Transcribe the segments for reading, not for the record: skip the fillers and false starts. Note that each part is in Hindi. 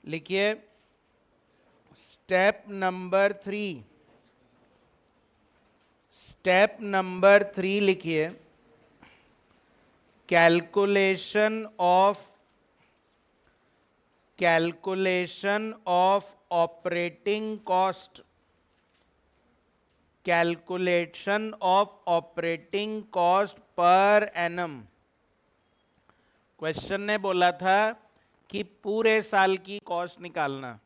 लिखिए स्टेप नंबर 3। स्टेप नंबर 3 लिखिए calculation of operating cost. Calculation of operating cost per annum. Question ने बोला था कि पूरे साल की कॉस्ट निकालना,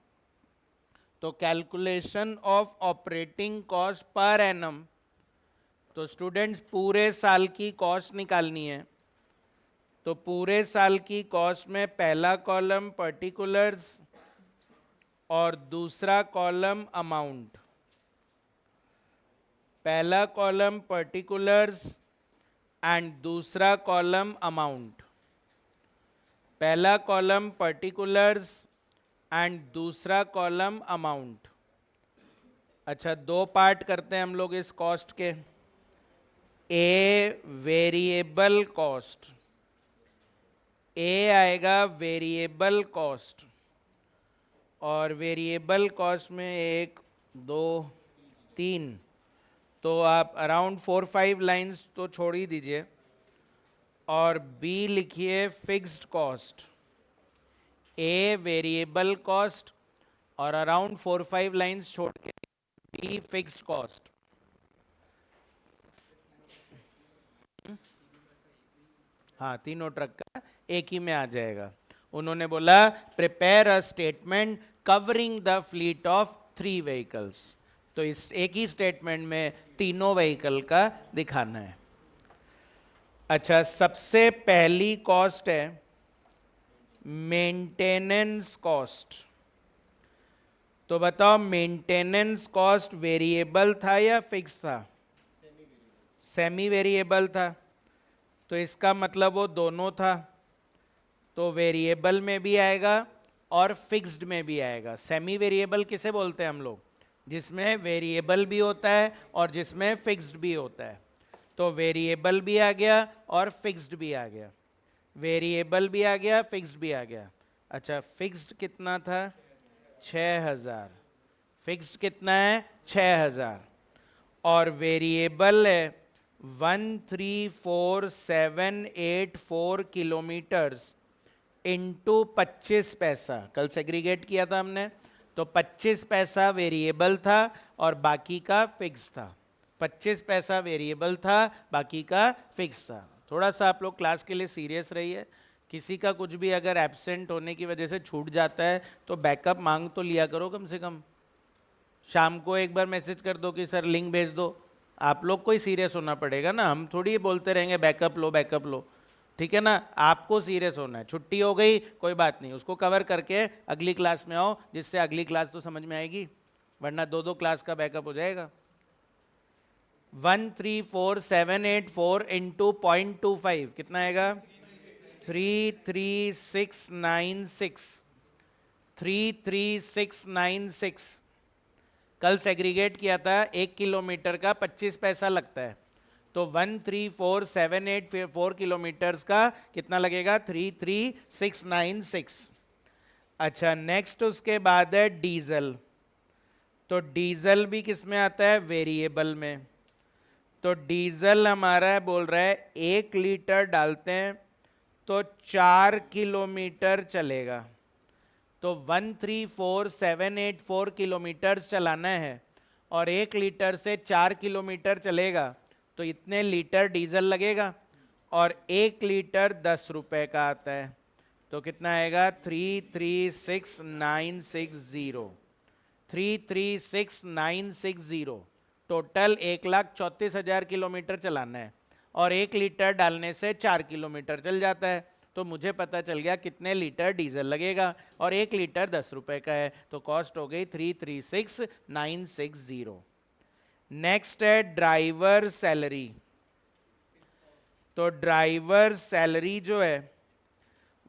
तो calculation of operating cost per annum. तो स्टूडेंट्स पूरे साल की कॉस्ट निकालनी है, तो पूरे साल की कॉस्ट में पहला कॉलम पर्टिकुलर्स और दूसरा कॉलम अमाउंट। पहला कॉलम पर्टिकुलर्स एंड दूसरा कॉलम अमाउंट। पहला कॉलम पर्टिकुलर्स एंड दूसरा कॉलम अमाउंट। अच्छा, दो पार्ट करते हैं हम लोग इस कॉस्ट के। ए वेरिएबल कॉस्ट, ए आएगा वेरिएबल कॉस्ट, और वेरिएबल कॉस्ट में 1 2 3, तो आप अराउंड 4-5 लाइंस तो छोड़ ही दीजिए। और बी लिखिए फिक्स्ड कॉस्ट। ए वेरिएबल कॉस्ट और अराउंड 4-5 लाइंस छोड़ के बी फिक्स्ड कॉस्ट। हाँ, तीनों ट्रक का एक ही में आ जाएगा। उन्होंने बोला prepare a statement covering the fleet of 3 vehicles. तो इस एक ही स्टेटमेंट में तीनों व्हीकल का दिखाना है। अच्छा, सबसे पहली कॉस्ट है मेंटेनेंस कॉस्ट। तो बताओ मेंटेनेंस कॉस्ट वेरिएबल था या फिक्स था? सेमी वेरिएबल था, तो इसका मतलब वो दोनों था, तो वेरिएबल में भी आएगा और फिक्स्ड में भी आएगा। सेमी वेरिएबल किसे बोलते हैं हम लोग? जिसमें वेरिएबल भी होता है और जिसमें फिक्स्ड भी होता है। तो वेरिएबल भी आ गया और फिक्स्ड भी आ गया। वेरिएबल भी आ गया, फिक्स्ड भी आ गया। अच्छा, फिक्स्ड कितना था? 6000। फिक्स्ड कितना है? 6000। और वेरिएबल है 134784 किलोमीटर्स इंटू 25 पैसा। कल सेग्रीगेट किया था हमने, तो 25 पैसा वेरिएबल था और बाकी का फिक्स था। 25 पैसा वेरिएबल था, बाकी का फिक्स था। थोड़ा सा आप लोग क्लास के लिए सीरियस रहिए। किसी का कुछ भी अगर एब्सेंट होने की वजह से छूट जाता है तो बैकअप मांग तो लिया करो कम से कम। शाम को एक बार मैसेज कर दो कि सर लिंक भेज दो। आप लोग को ही सीरियस होना पड़ेगा ना, हम थोड़ी ये बोलते रहेंगे बैकअप लो बैकअप लो। ठीक है ना, आपको सीरियस होना है। छुट्टी हो गई कोई बात नहीं, उसको कवर करके अगली क्लास में आओ, जिससे अगली क्लास तो समझ में आएगी, वरना 2-2 क्लास का बैकअप हो जाएगा। 134784 इंटू 0.25 कितना आएगा? 33696। 33696। कल सेग्रीगेट किया था, 1 किलोमीटर का 25 पैसा लगता है, तो 134784 किलोमीटर्स का कितना लगेगा? 33696। अच्छा, नेक्स्ट उसके बाद है डीजल। तो डीजल भी किस में आता है? वेरिएबल में। तो डीजल हमारा है, बोल रहा है 1 लीटर डालते हैं तो 4 किलोमीटर चलेगा। तो 134784 किलोमीटर चलाना है और 1 लीटर से 4 किलोमीटर चलेगा, तो इतने लीटर डीजल लगेगा, और 1 लीटर 10 रुपए का आता है। तो कितना आएगा? 336960। 336960। टोटल 1,34,000 किलोमीटर चलाना है और 1 लीटर डालने से 4 किलोमीटर चल जाता है। तो मुझे पता चल गया कितने लीटर डीजल लगेगा, और 1 लीटर 10 रुपए का है, तो कॉस्ट हो गई 336960। नेक्स्ट है ड्राइवर सैलरी। तो ड्राइवर सैलरी जो है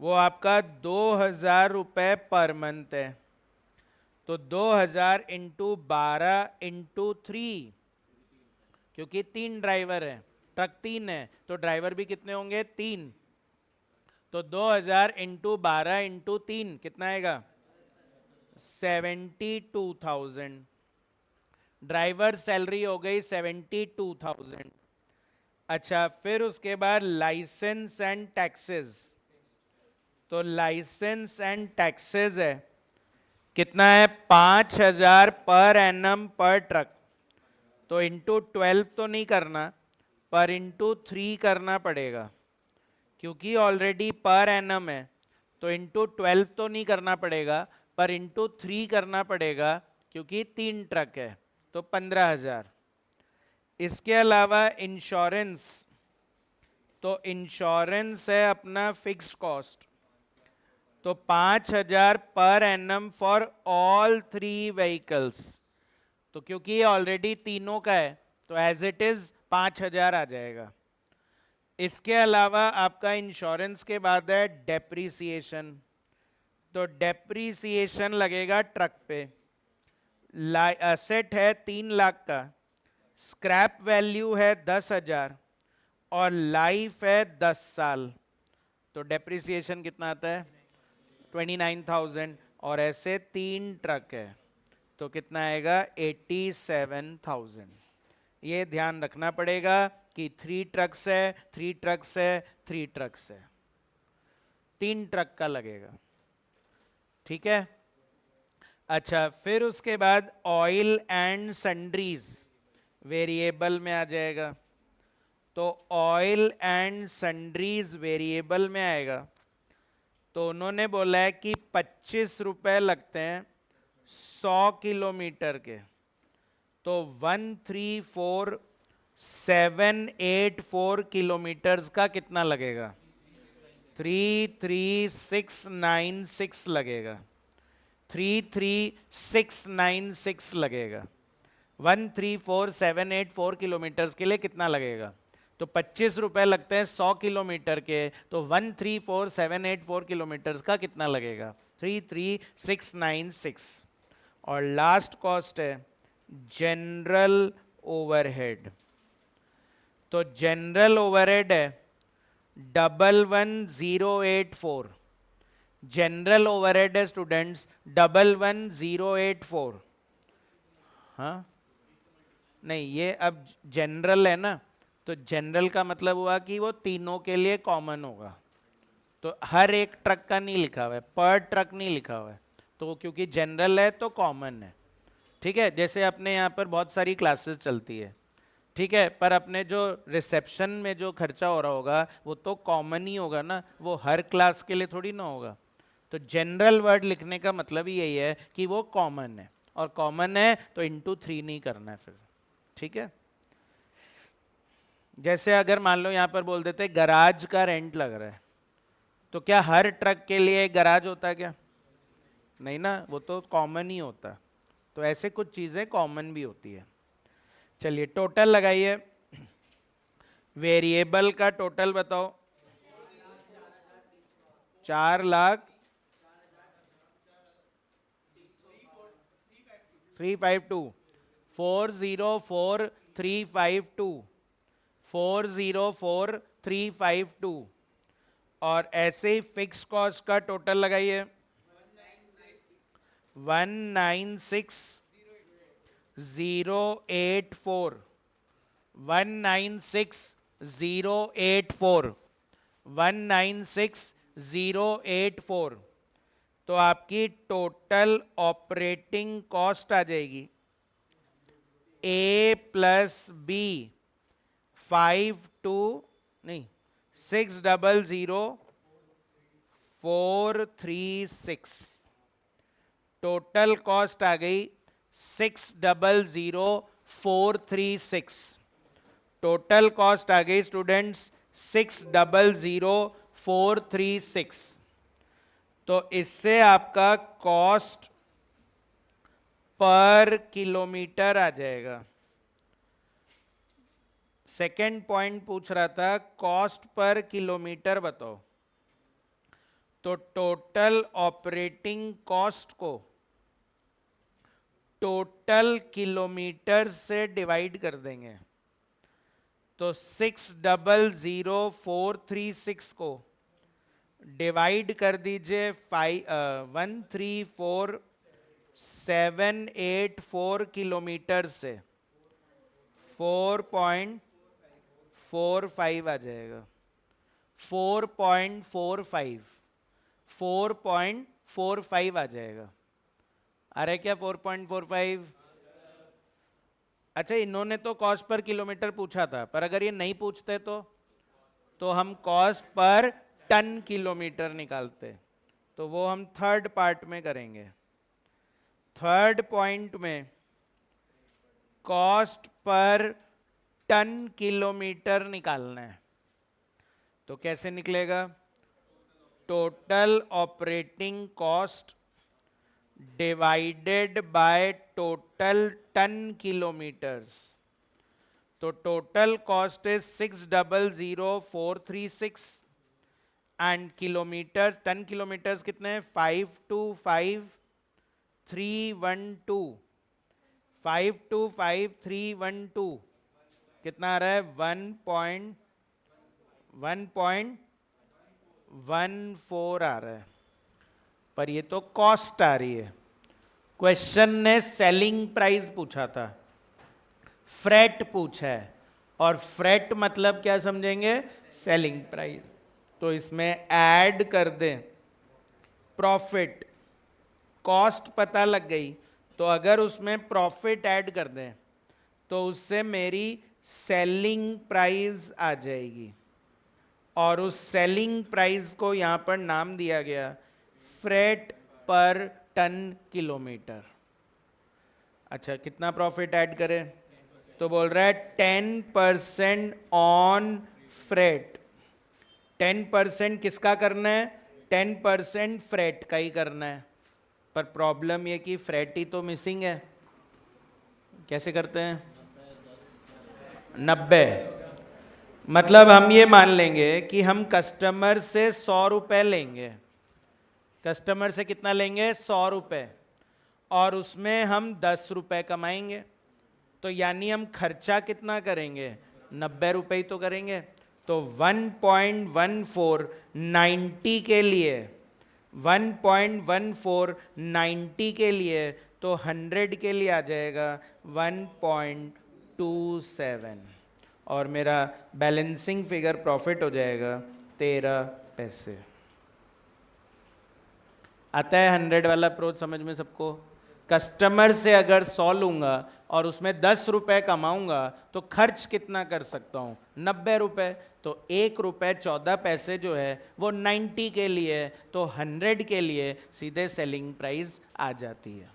वो आपका 2,000 रुपए पर मंथ है। तो 2,000 इंटू 12 इंटू 3, क्योंकि 3 ड्राइवर हैं, ट्रक 3 है, तो ड्राइवर भी कितने होंगे? 3। तो 2,000 इंटू 12 इंटू 3 कितना आएगा? 72,000, ड्राइवर सैलरी हो गई 72,000। अच्छा, फिर उसके बाद लाइसेंस एंड टैक्सेस, तो लाइसेंस एंड टैक्सेस है कितना है, 5,000 पर एनम पर ट्रक। तो इंटू 12 तो नहीं करना, पर इंटू 3 करना पड़ेगा, क्योंकि ऑलरेडी पर एनम है। तो इंटू 12 तो नहीं करना पड़ेगा, पर इंटू 3 करना पड़ेगा, क्योंकि 3 ट्रक है। तो 15,000। इसके अलावा इंश्योरेंस, तो इंश्योरेंस है अपना फिक्स्ड कॉस्ट, तो 5,000 per annum for all 3 vehicles. तो क्योंकि ये ऑलरेडी तीनों का है, तो एज इट इज 5,000 आ जाएगा। इसके अलावा आपका इंश्योरेंस के बाद है डेप्रीसिएशन, तो डेप्रीसिएशन लगेगा ट्रक पे। एसेट है 3 लाख का, स्क्रैप वैल्यू है 10,000 और लाइफ है 10 साल, तो डेप्रीसिएशन कितना आता है 29,000। और ऐसे 3 ट्रक है, तो कितना आएगा 87,000। ये ध्यान रखना पड़ेगा कि 3 ट्रक्स है, 3 ट्रक्स है, 3 ट्रक्स है, 3 ट्रक का लगेगा। ठीक है। अच्छा, फिर उसके बाद ऑयल एंड सन्ड्रीज वेरिएबल में आ जाएगा, तो ऑयल एंड सन्ड्रीज वेरिएबल में आएगा। तो उन्होंने बोला है कि 25 रुपए लगते हैं 100 किलोमीटर के, तो 134,784 किलोमीटर्स का कितना लगेगा, 33,696 लगेगा, 33,696 लगेगा। 134,784 किलोमीटर्स के लिए कितना लगेगा, तो 25 रुपए लगते हैं 100 किलोमीटर के, तो 134,784 किलोमीटर्स का कितना लगेगा, 33,696। और लास्ट कॉस्ट है जनरल ओवरहेड, तो जनरल ओवरहेड है 11,1084। जनरल ओवरहेड है स्टूडेंट्स 11,1084। हाँ, नहीं, ये अब जनरल है ना, तो जनरल का मतलब हुआ कि वो तीनों के लिए कॉमन होगा, तो हर एक ट्रक का नहीं लिखा हुआ है, पर ट्रक नहीं लिखा हुआ है, तो क्योंकि जनरल है तो कॉमन है। ठीक है, जैसे अपने यहाँ पर बहुत सारी क्लासेस चलती है, ठीक है, पर अपने जो रिसेप्शन में जो खर्चा हो रहा होगा वो तो कॉमन ही होगा ना, वो हर क्लास के लिए थोड़ी ना होगा। तो जनरल वर्ड लिखने का मतलब ही यही है कि वो कॉमन है, और कॉमन है तो इंटू 3 नहीं करना है फिर। ठीक है, जैसे अगर मान लो यहाँ पर बोल देते गराज का रेंट लग रहा है, तो क्या हर ट्रक के लिए गराज होता है क्या, नहीं ना, वो तो कॉमन ही होता। तो ऐसे कुछ चीजें कॉमन भी होती है। चलिए टोटल लगाइए, वेरिएबल का टोटल बताओ, 4,00,000 352 404,352 404,352। और ऐसे ही फिक्स कॉस्ट का टोटल लगाइए, 196,084 196,084 196,084। तो आपकी टोटल ऑपरेटिंग कॉस्ट आ जाएगी A plus B 600,436। Total cost आ गई 600,436। टोटल कॉस्ट आ गई स्टूडेंट्स 600,436। तो इससे आपका कॉस्ट पर किलोमीटर आ जाएगा। सेकंड पॉइंट पूछ रहा था कॉस्ट पर किलोमीटर बताओ, तो टोटल ऑपरेटिंग कॉस्ट को टोटल किलोमीटर से डिवाइड कर देंगे, तो 600,436 को डिवाइड कर दीजिए 134 784 किलोमीटर से 4.45 आ जाएगा। 4.45 4.45 आ जाएगा। आ रहा है क्या 4.45? अच्छा, इन्होंने तो कॉस्ट पर किलोमीटर पूछा था, पर अगर ये नहीं पूछते तो हम कॉस्ट पर टन किलोमीटर निकालते। तो वो हम थर्ड पार्ट में करेंगे। थर्ड पॉइंट में कॉस्ट पर टन किलोमीटर निकालना है। तो कैसे निकलेगा? Total operating cost divided by total ton kilometers. तो total cost is 600,436 and kilometer, ton kilometers कितने हैं? 525312। 525312 कितना आ रहा है? 1.14 आ रहा है, पर ये तो कॉस्ट आ रही है। क्वेश्चन ने सेलिंग प्राइस पूछा था, फ्रेट पूछा है, और फ्रेट मतलब क्या समझेंगे? Selling price. तो इसमें ऐड कर दें प्रॉफिट। कॉस्ट पता लग गई, तो अगर उसमें प्रॉफिट ऐड कर दें तो उससे मेरी सेलिंग प्राइस आ जाएगी, और उस सेलिंग प्राइस को यहां पर नाम दिया गया फ्रेट पर टन किलोमीटर। अच्छा, कितना प्रॉफिट ऐड करें? तो बोल रहा है 10% ऑन फ्रेट। 10% किसका करना है? 10% फ्रेट का ही करना है, पर प्रॉब्लम ये कि फ्रेट ही तो मिसिंग है। कैसे करते हैं? 90। मतलब हम ये मान लेंगे कि हम कस्टमर से 100 रुपए लेंगे। कस्टमर से कितना लेंगे? 100 रुपए, और उसमें हम 10 रुपए कमाएंगे। तो यानी हम खर्चा कितना करेंगे? 90 रुपए ही तो करेंगे। तो 1.14 90 के लिए, 1.14 90 के लिए, तो 100 के लिए आ जाएगा 1.27, और मेरा बैलेंसिंग फिगर प्रॉफिट हो जाएगा 13 पैसे। आता है 100 वाला अप्रोच समझ में सबको? कस्टमर से अगर 100 लूंगा और उसमें 10 रुपए कमाऊंगा तो खर्च कितना कर सकता हूं? 90 रुपए। तो 1 रुपए 14 पैसे जो है वो 90 के लिए, तो 100 के लिए सीधे सेलिंग प्राइस आ जाती है।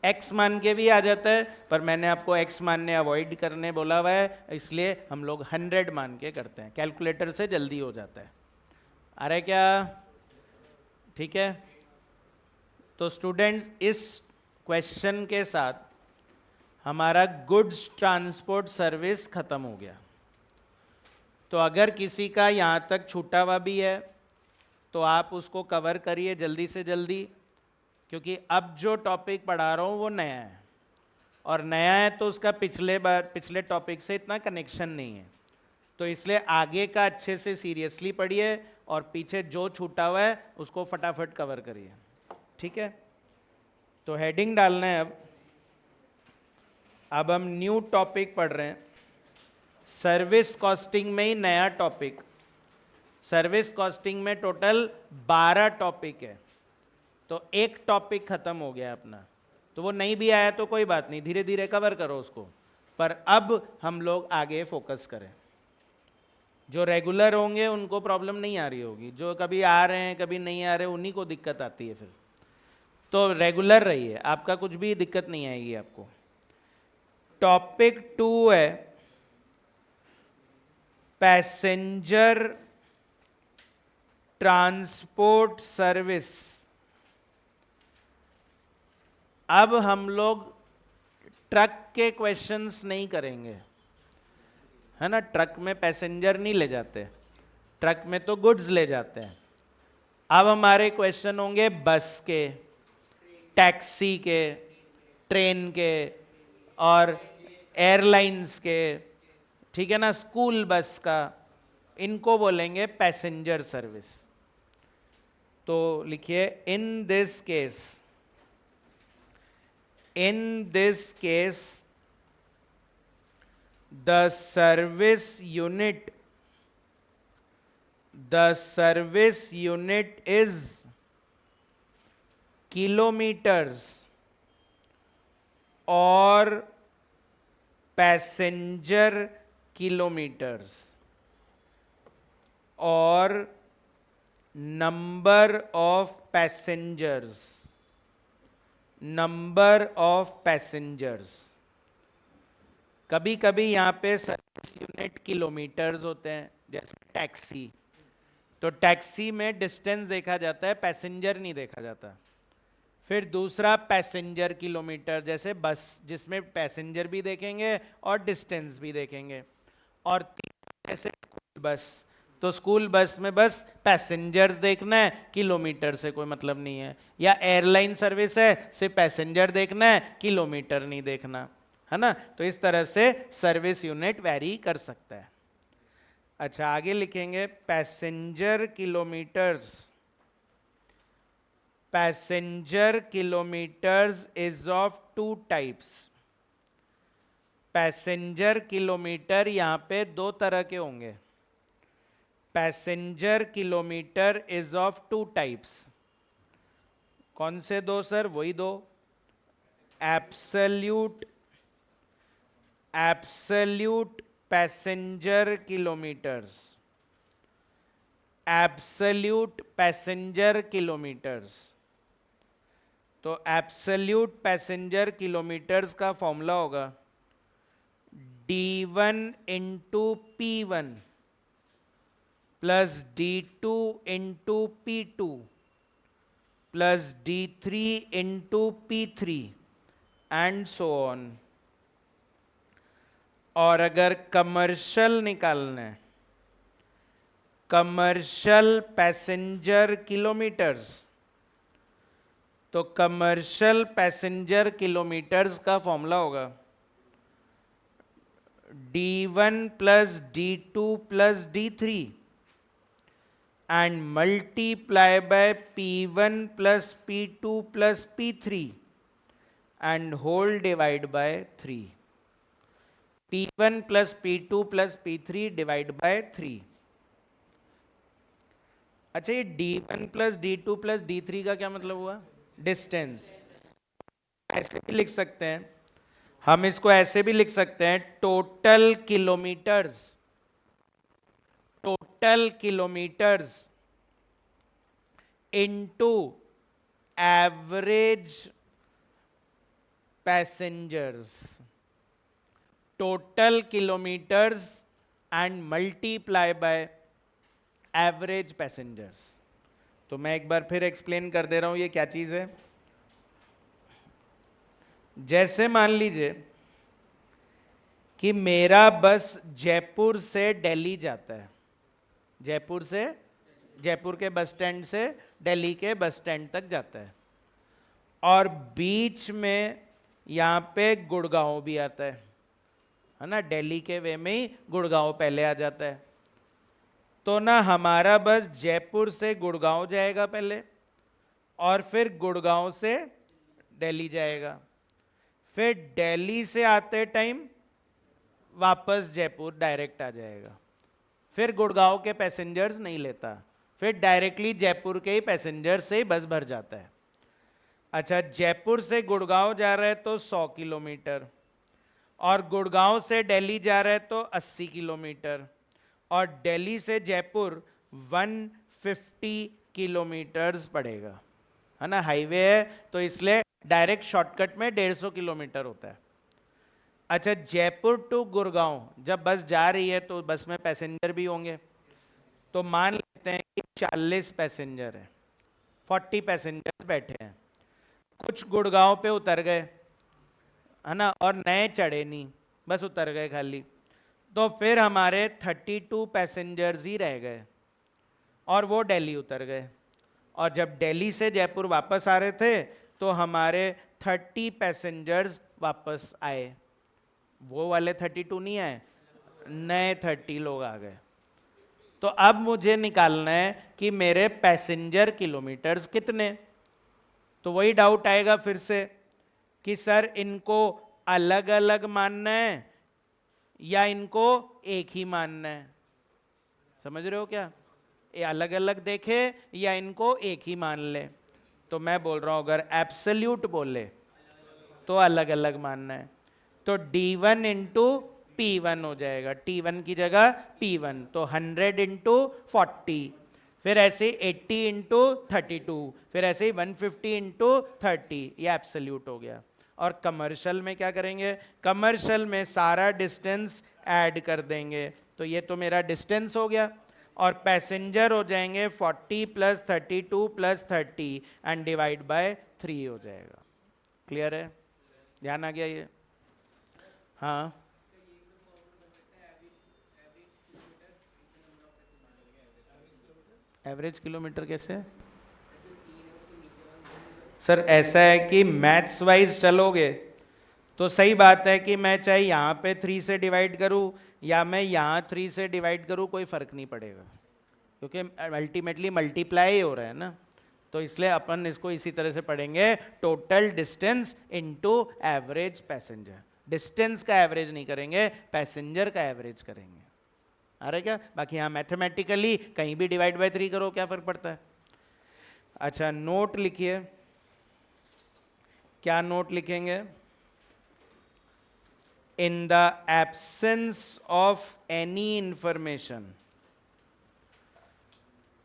एक्स मान के भी आ जाता है, पर मैंने आपको एक्स मानने अवॉइड करने बोला हुआ है, इसलिए हम लोग 100 मान के करते हैं। कैलकुलेटर से जल्दी हो जाता है। अरे क्या ठीक है? तो स्टूडेंट्स, इस क्वेश्चन के साथ हमारा गुड्स ट्रांसपोर्ट सर्विस खत्म हो गया। तो अगर किसी का यहाँ तक छूटा हुआ भी है तो आप उसको कवर करिए जल्दी से जल्दी, क्योंकि अब जो टॉपिक पढ़ा रहा हूँ वो नया है, और नया है तो उसका पिछले टॉपिक से इतना कनेक्शन नहीं है। तो इसलिए आगे का अच्छे से सीरियसली पढ़िए, और पीछे जो छूटा हुआ है उसको फटाफट कवर करिए। ठीक है? तो हेडिंग डालना है अब हम न्यू टॉपिक पढ़ रहे हैं। सर्विस कॉस्टिंग में ही नया टॉपिक। सर्विस कॉस्टिंग में टोटल 12 टॉपिक है, तो एक टॉपिक खत्म हो गया अपना। तो वो नहीं भी आया तो कोई बात नहीं, धीरे धीरे कवर करो उसको, पर अब हम लोग आगे फोकस करें। जो रेगुलर होंगे उनको प्रॉब्लम नहीं आ रही होगी, जो कभी आ रहे हैं कभी नहीं आ रहे उन्हीं को दिक्कत आती है। फिर तो रेगुलर रहिए, आपका कुछ भी दिक्कत नहीं आएगी आपको। टॉपिक 2 है पैसेंजर ट्रांसपोर्ट सर्विस। अब हम लोग ट्रक के क्वेश्चंस नहीं करेंगे, है ना? ट्रक में पैसेंजर नहीं ले जाते, ट्रक में तो गुड्स ले जाते हैं। अब हमारे क्वेश्चन होंगे बस के, टैक्सी के, ट्रेन के और एयरलाइंस के, ठीक है ना? स्कूल बस का, इनको बोलेंगे पैसेंजर सर्विस। तो लिखिए in this case In this case, the service unit is kilometers or passenger kilometers or number of passengers. कभी कभी यहाँ पे सर्विस यूनिट किलोमीटर्स होते हैं, जैसे टैक्सी, तो टैक्सी में डिस्टेंस देखा जाता है, पैसेंजर नहीं देखा जाता। फिर दूसरा पैसेंजर किलोमीटर, जैसे बस, जिसमें पैसेंजर भी देखेंगे और डिस्टेंस भी देखेंगे। और तीसरा जैसे स्कूल बस, तो स्कूल बस में बस पैसेंजर्स देखना है, किलोमीटर से कोई मतलब नहीं है। या एयरलाइन सर्विस है, सिर्फ पैसेंजर देखना है, किलोमीटर नहीं देखना, है ना। तो इस तरह से सर्विस यूनिट वैरी कर सकता है। अच्छा, आगे लिखेंगे passenger kilometres. Passenger kilometres is of 2 types. Passenger kilometre यहां पे 2 तरह के होंगे। Passenger kilometre is of 2 types. कौन से 2 सर? वही 2, absolute passenger kilometres. Absolute passenger kilometres. तो एब्सोल्यूट पैसेंजर किलोमीटर्स का फॉर्मूला होगा D1 into P1 plus D2 into P2 plus D3 into P3 and so on. और अगर कमर्शियल निकालना है, कमर्शियल पैसेंजर किलोमीटर्स, तो कमर्शियल पैसेंजर किलोमीटर्स का फॉर्मूला होगा D1 plus D2 plus D3 and multiply by P1 plus P2 plus P3 and whole divide by 3। P1 plus P2 plus P3 divide by 3। अच्छा, ये D1 plus D2 plus D3 का क्या मतलब हुआ? डिस्टेंस। ऐसे भी लिख सकते हैं, हम इसको ऐसे भी लिख सकते हैं, total kilometres into average passengers. Total kilometres and multiply by average passengers. तो मैं एक बार फिर एक्सप्लेन कर दे रहा हूं ये क्या चीज है। जैसे मान लीजिए कि मेरा बस जयपुर से दिल्ली जाता है, जयपुर के बस स्टैंड से दिल्ली के बस स्टैंड तक जाता है, और बीच में यहाँ पे गुड़गांव भी आता है ना, दिल्ली के वे में ही गुड़गांव पहले आ जाता है। तो ना हमारा बस जयपुर से गुड़गांव जाएगा पहले, और फिर गुड़गांव से दिल्ली जाएगा, फिर दिल्ली से आते टाइम वापस जयपुर डायरेक्ट आ जाएगा। फिर गुड़गांव के पैसेंजर्स नहीं लेता, फिर डायरेक्टली जयपुर के ही पैसेंजर से ही बस भर जाता है। अच्छा, जयपुर से गुड़गांव जा रहा है तो 100 किलोमीटर, और गुड़गांव से दिल्ली जा रहा है तो 80 किलोमीटर, और दिल्ली से जयपुर 150 किलोमीटर्स पड़ेगा, है ना। हाईवे है तो इसलिए डायरेक्ट शॉर्टकट में 150 किलोमीटर होता है। अच्छा, जयपुर टू गुड़गांव जब बस जा रही है तो बस में पैसेंजर भी होंगे, तो मान लेते हैं कि 40 पैसेंजर है, 40 पैसेंजर बैठे हैं। कुछ गुड़गांव पे उतर गए, है ना, और नए चढ़े नहीं, बस उतर गए खाली, तो फिर हमारे 32 पैसेंजर्स ही रह गए, और वो दिल्ली उतर गए। और जब दिल्ली से जयपुर वापस आ रहे थे तो हमारे 30 पैसेंजर्स वापस आए, वो वाले 32 नहीं आए, नए 30 लोग आ गए। तो अब मुझे निकालना है कि मेरे पैसेंजर किलोमीटर्स कितने। तो वही डाउट आएगा फिर से कि सर इनको अलग अलग मानना है या इनको एक ही मानना है? समझ रहे हो क्या? ये अलग अलग देखे या इनको एक ही मान ले? तो मैं बोल रहा हूं अगर एब्सोल्यूट बोले तो अलग अलग मानना है। तो D1 वन इंटू P1 हो जाएगा, T1 की जगह P1, तो 100 इंटू 40, फिर ऐसे 80 इंटू 32, फिर ऐसे ही 150 इंटू 30, ये एब्सोल्यूट हो गया। और कमर्शियल में क्या करेंगे? कमर्शियल में सारा डिस्टेंस ऐड कर देंगे, तो ये तो मेरा डिस्टेंस हो गया, और पैसेंजर हो जाएंगे 40 plus 32 plus 30 and divide by 3 हो जाएगा। क्लियर है? ध्यान आ गया ये? हाँ, एवरेज किलोमीटर कैसे? सर ऐसा है कि मैथ्स वाइज चलोगे तो सही बात है कि मैं चाहे यहाँ पे 3 से डिवाइड करूँ या मैं यहाँ 3 से डिवाइड करूँ, कोई फर्क नहीं पड़ेगा, क्योंकि अल्टीमेटली मल्टीप्लाई हो रहा है ना। तो इसलिए अपन इसको इसी तरह से पढ़ेंगे, total distance into average passenger. Distance का एवरेज नहीं करेंगे, पैसेंजर का एवरेज करेंगे। आ रहा है क्या? बाकी यहाँ मैथमेटिकली कहीं भी डिवाइड बाय 3 करो, क्या फर्क पड़ता है? अच्छा, नोट लिखिए। क्या नोट लिखेंगे? In the absence of any information,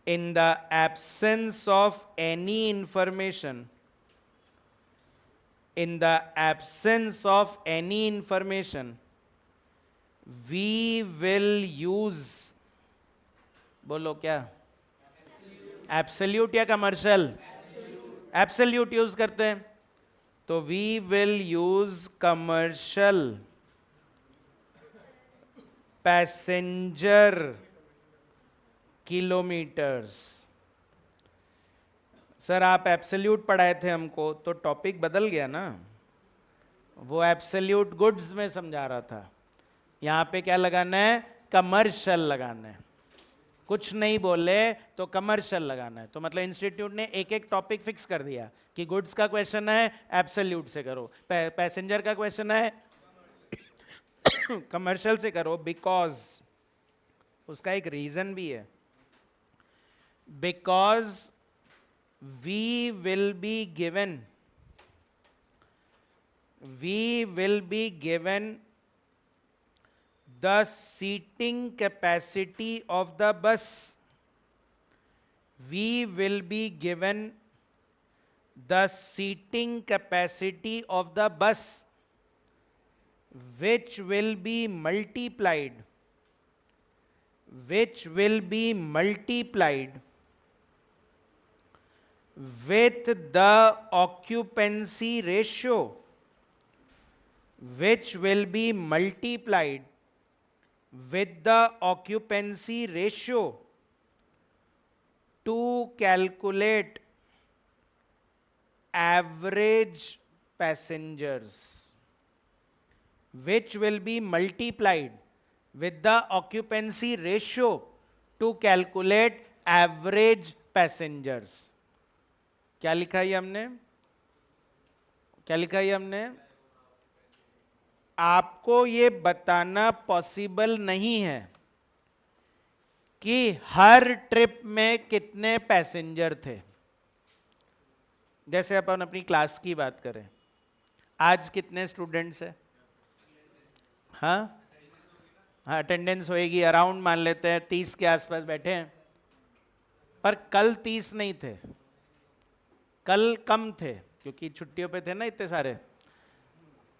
in the absence of any information, in the absence of any information, we will use, बोलो क्या? एब्सोल्यूट या कमर्शियल? एब्सोल्यूट यूज करते हैं, तो we will use commercial passenger kilometres. Sir आप एब्सोल्यूट पढ़ाए थे हमको, तो टॉपिक बदल गया ना। वो एब्सोल्यूट गुड्स में समझा रहा था, यहाँ पे क्या लगाना है? कमर्शियल लगाना है। कुछ नहीं बोले तो कमर्शियल लगाना है। तो मतलब इंस्टीट्यूट ने एक एक टॉपिक फिक्स कर दिया कि गुड्स का क्वेश्चन है एब्सोल्यूट से करो, पैसेंजर का क्वेश्चन है कमर्शियल से करो, बिकॉज उसका एक रीजन भी है। Because we will be given the seating capacity of the bus. We will be given the seating capacity of the bus, which will be multiplied with the occupancy ratio, which will be multiplied with the occupancy ratio to calculate average passengers, which will be multiplied with the occupancy ratio to calculate average passengers. क्या लिखा है हमने? क्या लिखा है हमने? आपको ये बताना पॉसिबल नहीं है कि हर ट्रिप में कितने पैसेंजर थे। जैसे अपन अपनी क्लास की बात करें, आज कितने स्टूडेंट्स हैं? हाँ, अटेंडेंस होएगी अराउंड, मान लेते हैं 30 के आसपास बैठे हैं, पर कल 30 नहीं थे, कल कम थे क्योंकि छुट्टियों पे थे ना इतने सारे,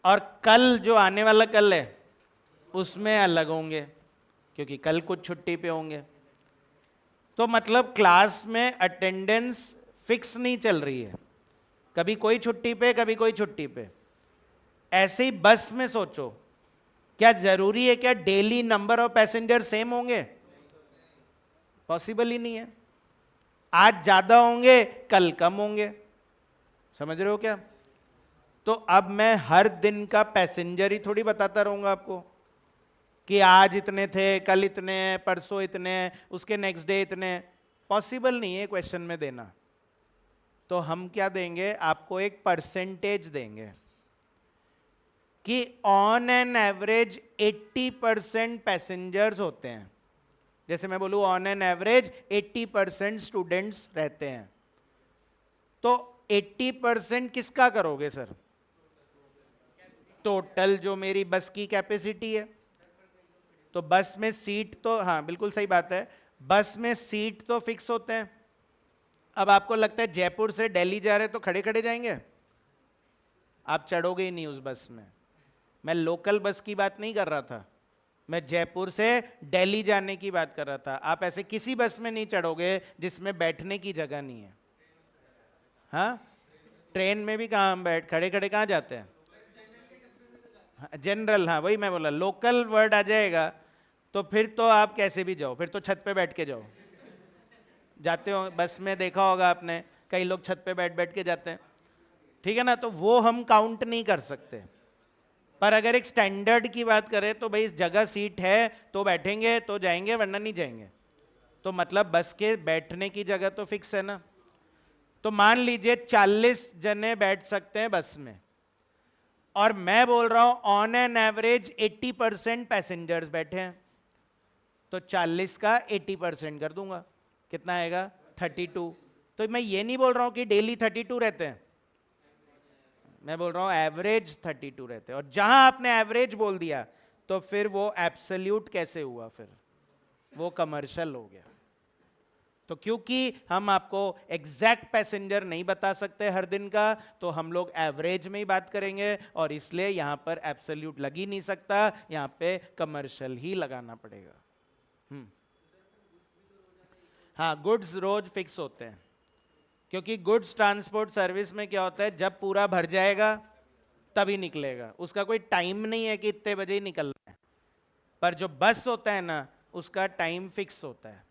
और कल जो आने वाला कल है उसमें अलग होंगे क्योंकि कल कुछ छुट्टी पे होंगे। तो मतलब क्लास में अटेंडेंस फिक्स नहीं चल रही है, कभी कोई छुट्टी पे कभी कोई छुट्टी पे। ऐसे ही बस में सोचो, क्या जरूरी है क्या daily number of passenger same होंगे? पॉसिबल ही नहीं है। आज ज्यादा होंगे कल कम होंगे, समझ रहे हो क्या? तो अब मैं हर दिन का पैसेंजर ही थोड़ी बताता रहूंगा आपको कि आज इतने थे, कल इतने हैं, परसों इतने हैं, उसके नेक्स्ट डे इतने हैं। पॉसिबल नहीं है क्वेश्चन में देना। तो हम क्या देंगे? आपको एक परसेंटेज देंगे कि ऑन एन एवरेज 80% पैसेंजर्स होते हैं, जैसे मैं बोलूं ऑन एन एवरेज 80% स्टूडेंट्स रहते हैं, तो 80% किसका करोगे सर? टोटल जो मेरी बस की कैपेसिटी है। तो बस में सीट तो, हाँ बिल्कुल सही बात है, बस में सीट तो फिक्स होते हैं। अब आपको लगता है जयपुर से दिल्ली जा रहे तो खड़े खड़े जाएंगे? आप चढ़ोगे ही नहीं उस बस में। मैं लोकल बस की बात नहीं कर रहा था, मैं जयपुर से दिल्ली जाने की बात कर रहा था। आप ऐसे किसी बस में नहीं चढ़ोगे जिसमें बैठने की जगह नहीं है। हाँ, ट्रेन में भी कहाँ हम खड़े खड़े कहाँ जाते हैं? जनरल, हाँ वही मैं बोला, लोकल वर्ड आ जाएगा तो फिर तो आप कैसे भी जाओ, फिर तो छत पे बैठ के जाओ। जाते हो बस में, देखा होगा आपने, कई लोग छत पे बैठ बैठ के जाते हैं, ठीक है ना, तो वो हम काउंट नहीं कर सकते। पर अगर एक स्टैंडर्ड की बात करें तो भाई जगह सीट है तो बैठेंगे तो जाएंगे, वरना नहीं जाएंगे। तो मतलब बस के बैठने की जगह तो फिक्स है ना। तो मान लीजिए 40 जने बैठ सकते हैं बस में, और मैं बोल रहा हूं ऑन एन एवरेज 80% पैसेंजर्स बैठे हैं, तो 40 का 80% कर दूंगा, कितना आएगा? 32। तो मैं ये नहीं बोल रहा हूं कि डेली 32 रहते हैं, मैं बोल रहा हूं एवरेज 32 रहते हैं। और जहां आपने एवरेज बोल दिया तो फिर वो एब्सोल्यूट कैसे हुआ? फिर वो कमर्शियल हो गया। तो क्योंकि हम आपको एग्जैक्ट पैसेंजर नहीं बता सकते हर दिन का, तो हम लोग एवरेज में ही बात करेंगे, और इसलिए यहां पर एब्सोल्यूट लग ही नहीं सकता, यहां पे कमर्शियल ही लगाना पड़ेगा। हाँ, गुड्स रोज फिक्स होते हैं, क्योंकि गुड्स ट्रांसपोर्ट सर्विस में क्या होता है, जब पूरा भर जाएगा तभी निकलेगा, उसका कोई टाइम नहीं है कि इतने बजे ही निकलना है। पर जो बस होता है ना, उसका टाइम फिक्स होता है,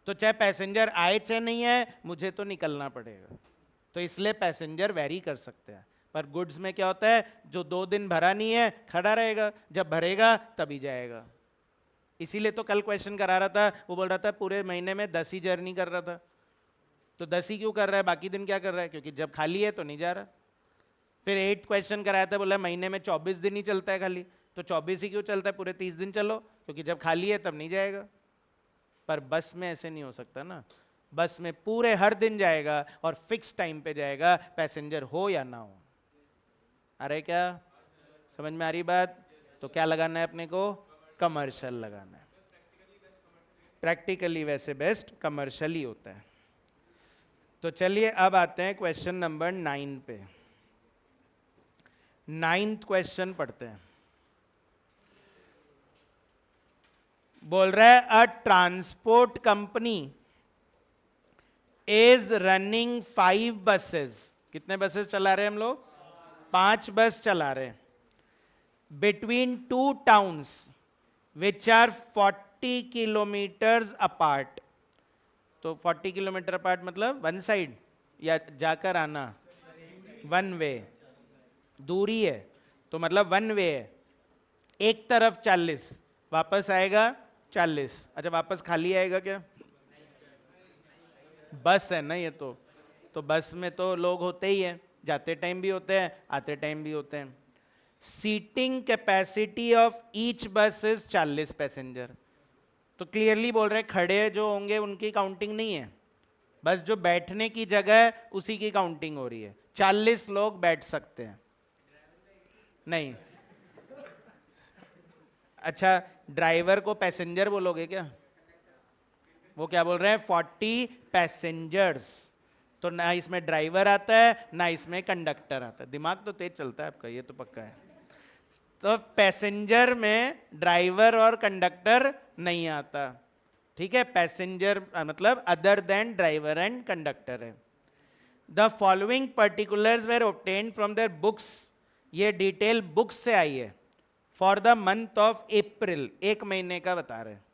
तो चाहे पैसेंजर आए चाहे नहीं आए, मुझे तो निकलना पड़ेगा। तो इसलिए पैसेंजर वेरी कर सकते हैं। पर गुड्स में क्या होता है, जो 2 दिन भरा नहीं है खड़ा रहेगा, जब भरेगा तभी जाएगा। इसीलिए तो कल क्वेश्चन करा रहा था, वो बोल रहा था पूरे महीने में 10 ही जर्नी कर रहा था। तो 10 ही क्यों कर रहा है, बाकी दिन क्या कर रहा है? क्योंकि जब खाली है तो नहीं जा रहा। फिर 8 क्वेश्चन कराया था, बोला महीने में 24 दिन ही चलता है खाली, तो 24 ही क्यों चलता है, पूरे 30 दिन चलो, क्योंकि जब खाली है तब नहीं जाएगा। पर बस में ऐसे नहीं हो सकता ना, बस में पूरे हर दिन जाएगा और फिक्स टाइम पे जाएगा, पैसेंजर हो या ना हो। अरे क्या समझ में आ रही बात? तो क्या लगाना है अपने को? कमर्शियल लगाना है। प्रैक्टिकली वैसे बेस्ट कमर्शियल ही होता है। तो चलिए अब आते हैं क्वेश्चन नंबर 9 पे। 9th क्वेश्चन पढ़ते हैं। बोल रहा है अ transport company is running 5 buses. कितने बसेस चला रहे हैं हम लोग? 5 बस चला रहे हैं, between 2 towns which are 40 kilometres apart. तो 40 किलोमीटर अपार्ट मतलब वन साइड या जाकर आना, वन वे दूरी है, तो मतलब वन वे है, एक तरफ 40, वापस आएगा 40। अच्छा, वापस खाली आएगा क्या? बस है ना ये तो बस में तो लोग होते ही हैं, जाते टाइम भी होते हैं, आते टाइम भी होते हैं। सीटिंग कैपेसिटी ऑफ ईच बस इज 40 पैसेंजर। तो क्लियरली बोल रहे हैं खड़े जो होंगे उनकी काउंटिंग नहीं है, बस जो बैठने की जगह है उसी की काउंटिंग हो रही है। 40 लोग बैठ सकते हैं। नहीं, अच्छा ड्राइवर को पैसेंजर बोलोगे क्या? वो क्या बोल रहे हैं? 40 पैसेंजर्स। तो ना इसमें ड्राइवर आता है ना इसमें कंडक्टर आता है। दिमाग तो तेज चलता है आपका, ये तो पक्का है। तो पैसेंजर में ड्राइवर और कंडक्टर नहीं आता, ठीक है। पैसेंजर मतलब other than driver and conductor है। The following particulars were obtained from their books. ये डिटेल बुक्स से आई है for the month of April, 1 महीने का बता रहे हैं।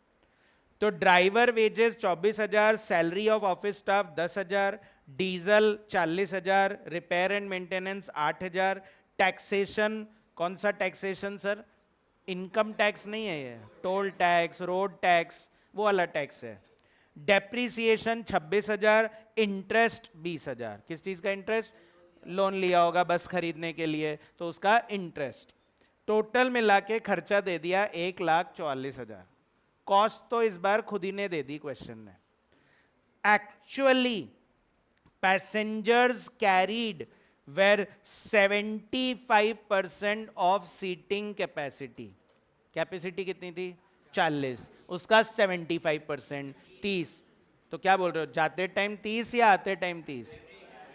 तो driver wages 24,000, salary of office staff 10,000, diesel 40,000, repair and maintenance 8,000, taxation, कौन सा टैक्सेशन सर? इनकम टैक्स नहीं है ये, टोल टैक्स, रोड टैक्स, वो वाला टैक्स है। Depreciation 26,000, interest 20,000। किस चीज का इंटरेस्ट? लोन लिया होगा बस खरीदने के लिए तो उसका इंटरेस्ट। टोटल मिला के खर्चा दे दिया 1,44,000। कॉस्ट तो इस बार खुद ही ने दे दी क्वेश्चन ने। Actually passengers carried were 75% of seating capacity. Capacity कितनी थी? 40, उसका 75% 30। तो क्या बोल रहे हो, जाते टाइम 30 या आते टाइम 30?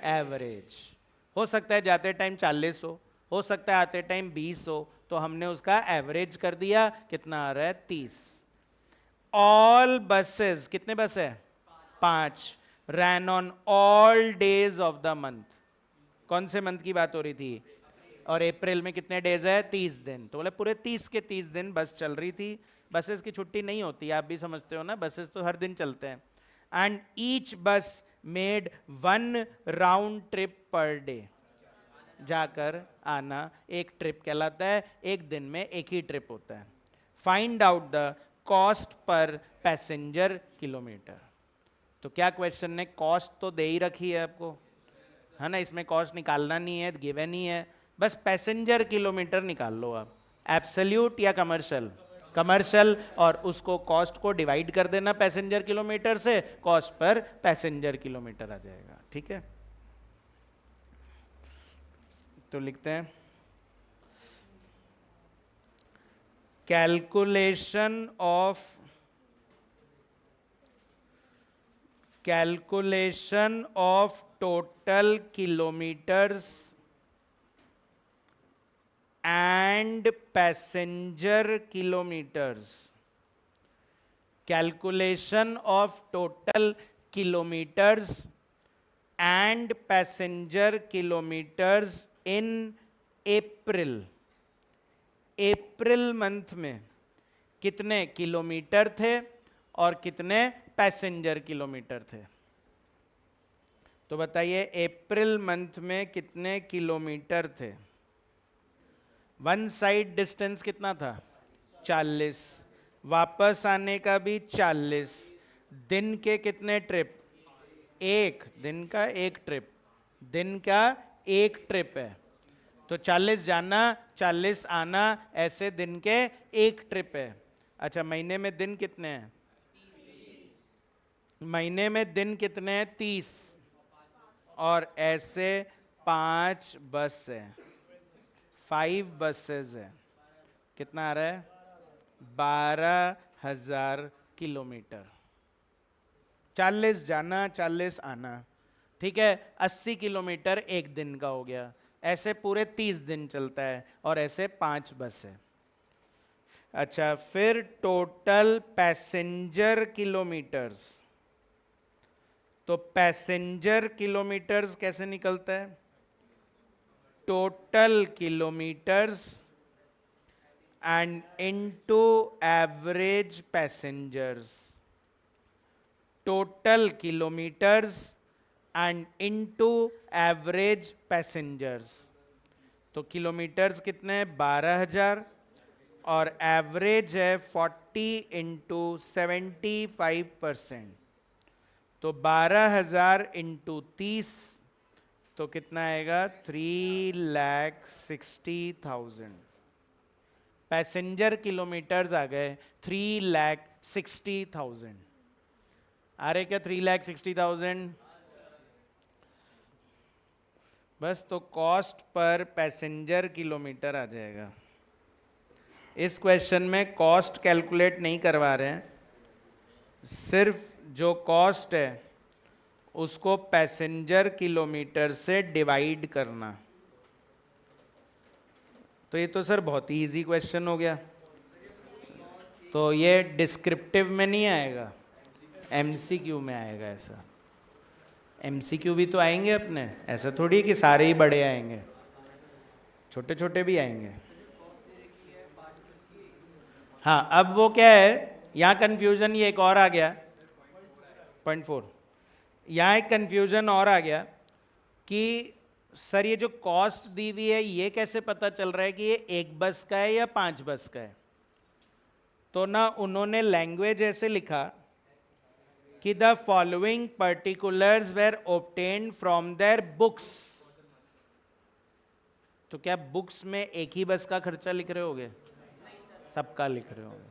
एवरेज हो सकता है जाते टाइम 40 हो सकता है आते टाइम 20 हो, तो हमने उसका एवरेज कर दिया। कितना आ रहा है? 30। ऑल बसेस, कितने बस है? 5, ran on all days of the month. कौन से मंथ की बात हो रही थी? और अप्रैल में कितने डेज है? 30 दिन। तो बोले पूरे 30 के 30 दिन बस चल रही थी। बसेस की छुट्टी नहीं होती, आप भी समझते हो ना, बसेस तो हर दिन चलते हैं। एंड ईच बस made 1 round trip per day. जाकर आना एक ट्रिप कहलाता है, एक दिन में एक ही ट्रिप होता है। Find out the cost per passenger kilometre. तो क्या क्वेश्चन ने कॉस्ट तो दे ही रखी है आपको, है ना, इसमें कॉस्ट निकालना नहीं है, गिवन ही है, बस पैसेंजर किलोमीटर निकाल लो आप। एब्सोल्यूट या कमर्शियल? कमर्शियल, और उसको कॉस्ट को डिवाइड कर देना पैसेंजर किलोमीटर से, कॉस्ट पर पैसेंजर किलोमीटर आ जाएगा। ठीक है, तो लिखते हैं calculation of total kilometres and passenger kilometers. Calculation of total kilometers and passenger kilometers in April. April month में कितने किलोमीटर थे और कितने पैसेंजर किलोमीटर थे? तो बताइए, अप्रैल मंथ में कितने किलोमीटर थे? वन साइड डिस्टेंस कितना था? 40। वापस आने का भी 40। दिन के कितने ट्रिप? एक दिन का एक ट्रिप, दिन का एक ट्रिप है, तो 40 जाना 40 आना, ऐसे दिन के एक ट्रिप है। अच्छा, महीने में दिन कितने हैं? महीने में दिन कितने हैं? 30, और ऐसे 5 बस है, 5 बसेस है। कितना आ रहा है? 12,000 किलोमीटर। 40 जाना 40 आना, ठीक है, 80 किलोमीटर एक दिन का हो गया। ऐसे पूरे 30 दिन चलता है, और ऐसे 5 बस है। अच्छा, फिर टोटल पैसेंजर किलोमीटर्स। तो पैसेंजर किलोमीटर्स कैसे निकलता है? Total kilometres and into average passengers. Total kilometers and into average passengers. तो किलोमीटर्स कितने हैं? 12,000, और एवरेज है 40 इंटू 75%। तो 12,000 इंटू 30, तो कितना आएगा? 3,60,000। पैसेंजर किलोमीटर्स आ गए 3,60,000। आ रहे क्या 3,60,000? बस, तो कॉस्ट पर पैसेंजर किलोमीटर आ जाएगा। इस क्वेश्चन में कॉस्ट कैलकुलेट नहीं करवा रहे हैं, सिर्फ जो कॉस्ट है उसको पैसेंजर किलोमीटर से डिवाइड करना। तो ये तो सर बहुत ही इजी क्वेश्चन हो गया। तो ये डिस्क्रिप्टिव में नहीं आएगा, एमसीक्यू में आएगा। ऐसा एमसीक्यू भी तो आएंगे अपने, ऐसा थोड़ी कि सारे ही बड़े आएंगे, छोटे छोटे भी आएंगे। हाँ, अब वो क्या है, यहाँ कंफ्यूजन ये एक और आ गया, 0.4। यहाँ एक कंफ्यूजन और आ गया कि सर ये जो कॉस्ट दी हुई है, ये कैसे पता चल रहा है कि ये 1 बस का है या 5 बस का है? तो ना उन्होंने लैंग्वेज ऐसे लिखा कि the following particulars were obtained from their books. तो क्या बुक्स में एक ही बस का खर्चा लिख रहे होगे? सबका लिख रहे होगे।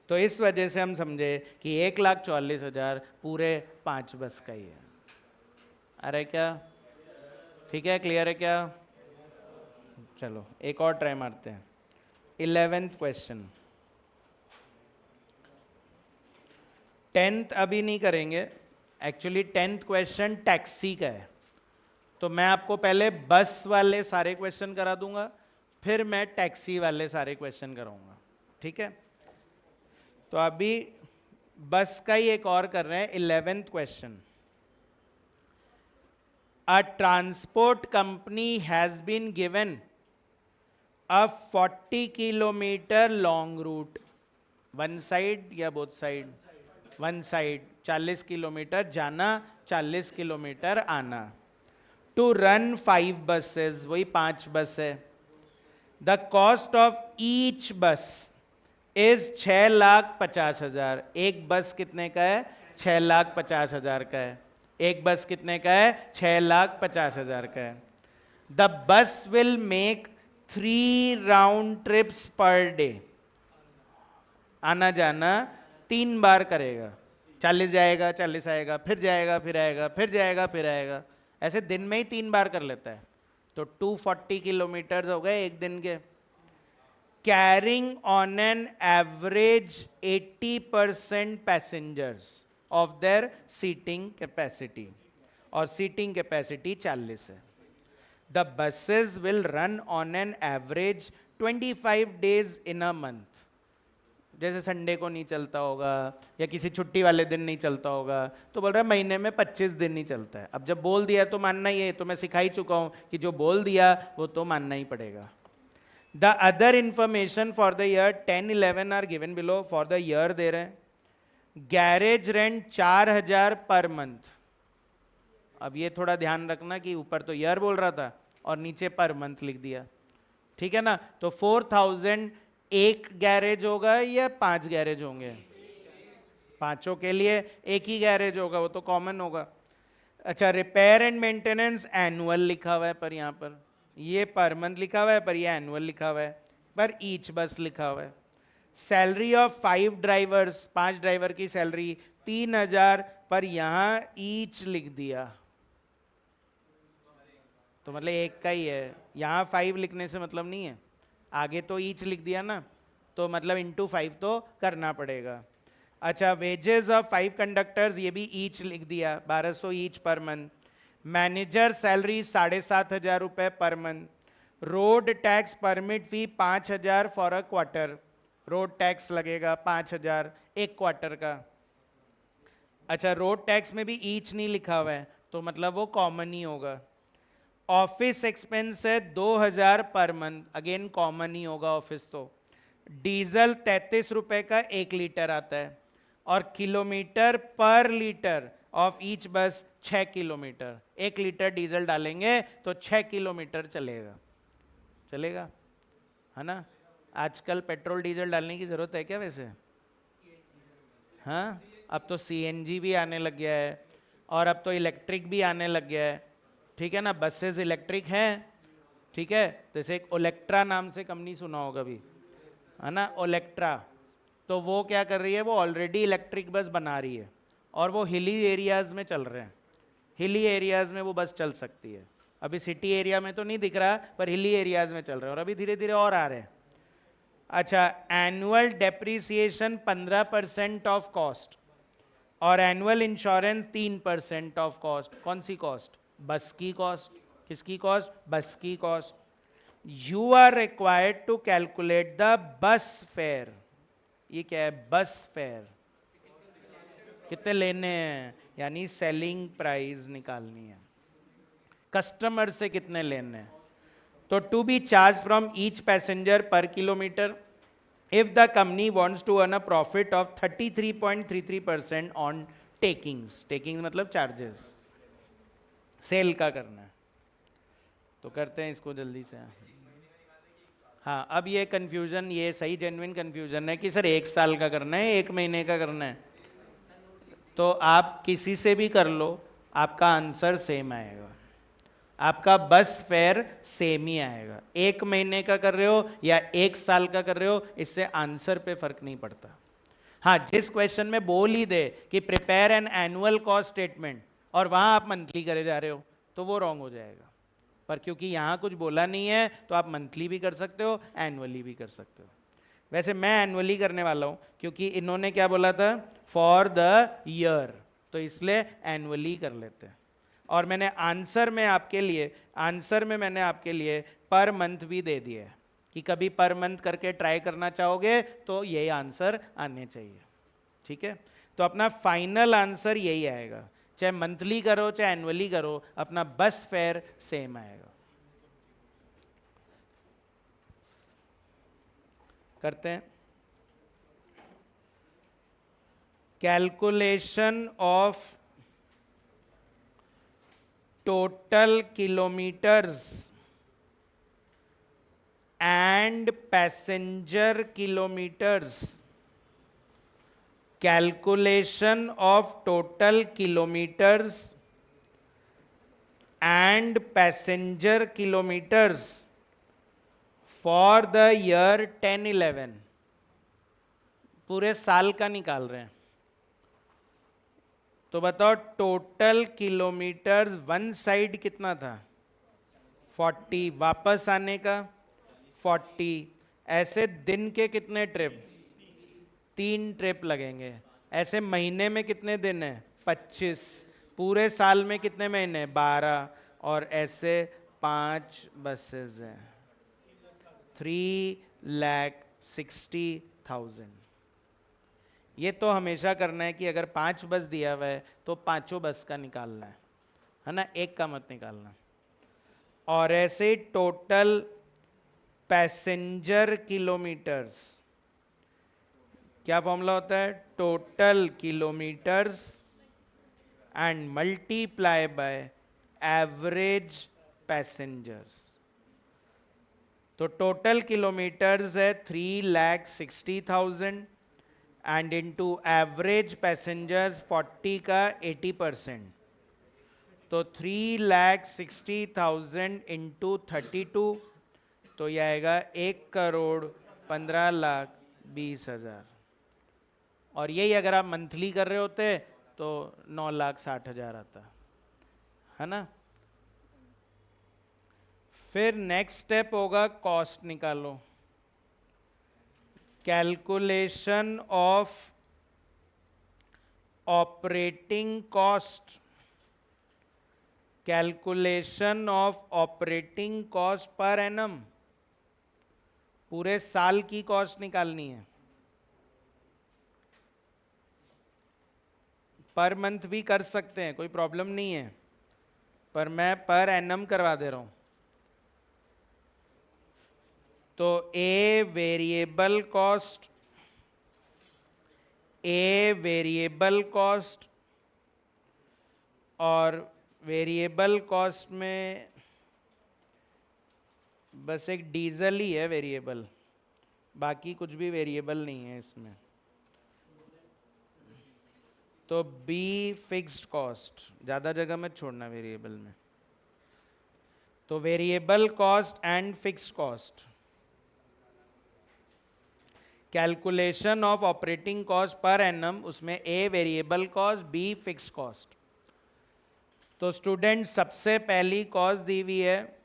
तो इस वजह से हम समझे कि 1,44,000 पूरे 5 बस का ही है। अरे क्या ठीक है? क्लियर है क्या? चलो एक और ट्राई मारते हैं। 11th question. 10th अभी नहीं करेंगे, एक्चुअली 10th क्वेश्चन टैक्सी का है। तो मैं आपको पहले बस वाले सारे क्वेश्चन करा दूंगा, फिर मैं टैक्सी वाले सारे क्वेश्चन कराऊंगा, ठीक है? तो अभी बस का ही एक और कर रहे हैं। 11th question. A transport company has been given a 40 kilometer long route, one side या both side? One side, 40 kilometer जाना, 40 किलोमीटर आना। टू रन 5 बसेस, वही 5 बस है। द कॉस्ट ऑफ ईच बस इज 6,50,000। एक बस कितने का है? 6,50,000 का है। एक बस कितने का है? 6,50,000 का है। The bus will make 3 round trips per day. आना जाना 3 बार करेगा। 40 जाएगा, 40 आएगा, फिर जाएगा, फिर आएगा, फिर जाएगा, फिर आएगा। ऐसे दिन में ही 3 बार कर लेता है। तो 240 किलोमीटर हो गए एक दिन के। Carrying on an average 80% passengers of their seating capacity, और seating capacity 40 है। The buses will run on an average 25 days in a month। जैसे संडे को नहीं चलता होगा या किसी छुट्टी वाले दिन नहीं चलता होगा, तो बोल रहा है महीने में 25 दिन नहीं चलता है। अब जब बोल दिया तो मानना ही है, तो मैं सिखा ही चुका हूं कि जो बोल दिया वो तो मानना ही पड़ेगा। The other information for the year 10-11 are given below। for the year दे रहे हैं। Garage rent 4,000 per month. अब ये थोड़ा ध्यान रखना कि ऊपर तो ईयर बोल रहा था और नीचे पर मंथ लिख दिया, ठीक है ना? तो 4,000 एक गैरेज होगा या 5 गैरेज होंगे? पांचों के लिए एक ही गैरेज होगा, वो तो कॉमन होगा। अच्छा, रिपेयर एंड मेंटेनेंस एनुअल लिखा हुआ है, पर यहाँ पर ये पर मंथ लिखा हुआ है, पर ये एनुअल लिखा हुआ है, पर ईच बस लिखा हुआ है। सैलरी ऑफ 5 ड्राइवर्स, 5 ड्राइवर की सैलरी 3,000, पर यहां ईच लिख दिया, तो मतलब एक का ही है। यहां 5 लिखने से मतलब नहीं है, आगे तो ईच लिख दिया ना, तो मतलब इंटू 5 तो करना पड़ेगा। अच्छा, वेजेस ऑफ 5 कंडक्टर्स, ये भी ईच लिख दिया, 1200 each per month. Manager salary 7,500 रुपए per month. Road tax permit fee 5,000 for a quarter, road tax लगेगा 5,000 एक क्वार्टर का। अच्छा, रोड टैक्स में भी ईच नहीं लिखा हुआ है, तो मतलब वो कॉमन ही होगा। ऑफिस एक्सपेंस है 2,000 पर मंथ, अगेन कॉमन ही होगा ऑफिस तो। डीजल 33 रुपए का 1 लीटर आता है, और किलोमीटर पर लीटर ऑफ ईच बस 6 किलोमीटर। 1 लीटर डीजल डालेंगे तो 6 किलोमीटर चलेगा, चलेगा है ना? आजकल पेट्रोल डीजल डालने की जरूरत है क्या वैसे? हाँ, अब तो सीएनजी भी आने लग गया है, और अब तो इलेक्ट्रिक भी आने लग गया है, ठीक है ना? बसेस इलेक्ट्रिक हैं, ठीक है? जैसे एक ओलेक्ट्रा नाम से कंपनी सुना होगा अभी, है ना, ओलेक्ट्रा। तो वो क्या कर रही है, वो ऑलरेडी इलेक्ट्रिक बस बना रही है, और वो हिली एरियाज में चल रहे हैं। हिली एरियाज में वो बस चल सकती है, अभी सिटी एरिया में तो नहीं दिख रहा, पर हिली एरियाज में चल रहे हैं, और अभी धीरे धीरे और आ रहे हैं। अच्छा, एनुअल डेप्रिसिएशन 15% ऑफ कॉस्ट, और एनुअल इंश्योरेंस 3% ऑफ कॉस्ट। कौन सी कॉस्ट? बस की कॉस्ट। किसकी कॉस्ट? बस की cost. You are required to calculate the bus fare. ये क्या है? बस फेयर कितने लेने हैं, यानी सेलिंग प्राइस निकालनी है, कस्टमर से कितने लेने हैं। तो to be charge from each passenger per kilometer if the company wants to earn a profit of 33.33% on takings. Takings मतलब चार्जेस, सेल का करना है। तो करते हैं इसको जल्दी से। हाँ, अब ये कंफ्यूजन, ये सही जेन्युइन कंफ्यूजन है कि सर 1 साल का करना है, 1 महीने का करना है। तो आप किसी से भी कर लो, आपका आंसर सेम आएगा। आपका बस फेयर सेम ही आएगा। 1 महीने का कर रहे हो या 1 साल का कर रहे हो, इससे आंसर पे फर्क नहीं पड़ता। हाँ, जिस क्वेश्चन में बोल ही दे कि prepare an annual cost statement और वहां आप मंथली करे जा रहे हो, तो वो रॉन्ग हो जाएगा। पर क्योंकि यहां कुछ बोला नहीं है, तो आप मंथली भी कर सकते हो, एनुअली भी कर सकते हो। वैसे मैं एनुअली करने वाला हूं, क्योंकि इन्होंने क्या बोला था, फॉर द ईयर, तो इसलिए एनुअली कर लेते हैं। और मैंने आंसर में मैंने आपके लिए पर मंथ भी दे दिया है कि कभी पर मंथ करके ट्राई करना चाहोगे तो यही आंसर आने चाहिए। ठीक है, तो अपना फाइनल आंसर यही आएगा, चाहे मंथली करो चाहे एनुअली करो, अपना बस फेयर सेम आएगा। करते हैं। Calculation of total kilometres and passenger kilometers. Calculation of total kilometers and passenger kilometers for the year 10-11. पूरे साल का निकाल रहे हैं। तो बताओ टोटल किलोमीटर्स वन साइड कितना था, 40, वापस आने का 40, ऐसे दिन के कितने ट्रिप, 3 ट्रिप लगेंगे। ऐसे महीने में कितने दिन है, 25, पूरे साल में कितने महीने, 12, और ऐसे 5 बसेस हैं, 3,60,000। ये तो हमेशा करना है कि अगर 5 बस दिया हुआ है तो पांचों बस का निकालना है ना, एक का मत निकालना। और ऐसे टोटल पैसेंजर किलोमीटर्स, क्या फॉर्मूला होता है, total kilometres and multiply by average passengers. तो टोटल किलोमीटर्स है 3,60,000 एंड इनटू एवरेज पैसेंजर्स 40 का 80%, तो 3,60,000 इंटू 32, तो यह आएगा 1,15,20,000। और यही अगर आप मंथली कर रहे होते तो 9,60,000 आता है ना। फिर नेक्स्ट स्टेप होगा कॉस्ट निकालो, calculation of operating cost. Calculation of operating cost per annum, पूरे साल की कॉस्ट निकालनी है। पर मंथ भी कर सकते हैं, कोई प्रॉब्लम नहीं है, पर मैं पर एनम करवा दे रहा हूं। तो ए वेरिएबल कॉस्ट, और वेरिएबल कॉस्ट में बस एक डीजल ही है वेरिएबल, बाकी कुछ भी वेरिएबल नहीं है इसमें। तो बी फिक्स्ड कॉस्ट, ज़्यादा जगह मत छोड़ना वेरिएबल में। तो variable cost and fixed cost, calculation of operating cost per annum, उसमें A variable cost, B fixed cost. तो स्टूडेंट सबसे पहली कॉस्ट दी हुई है,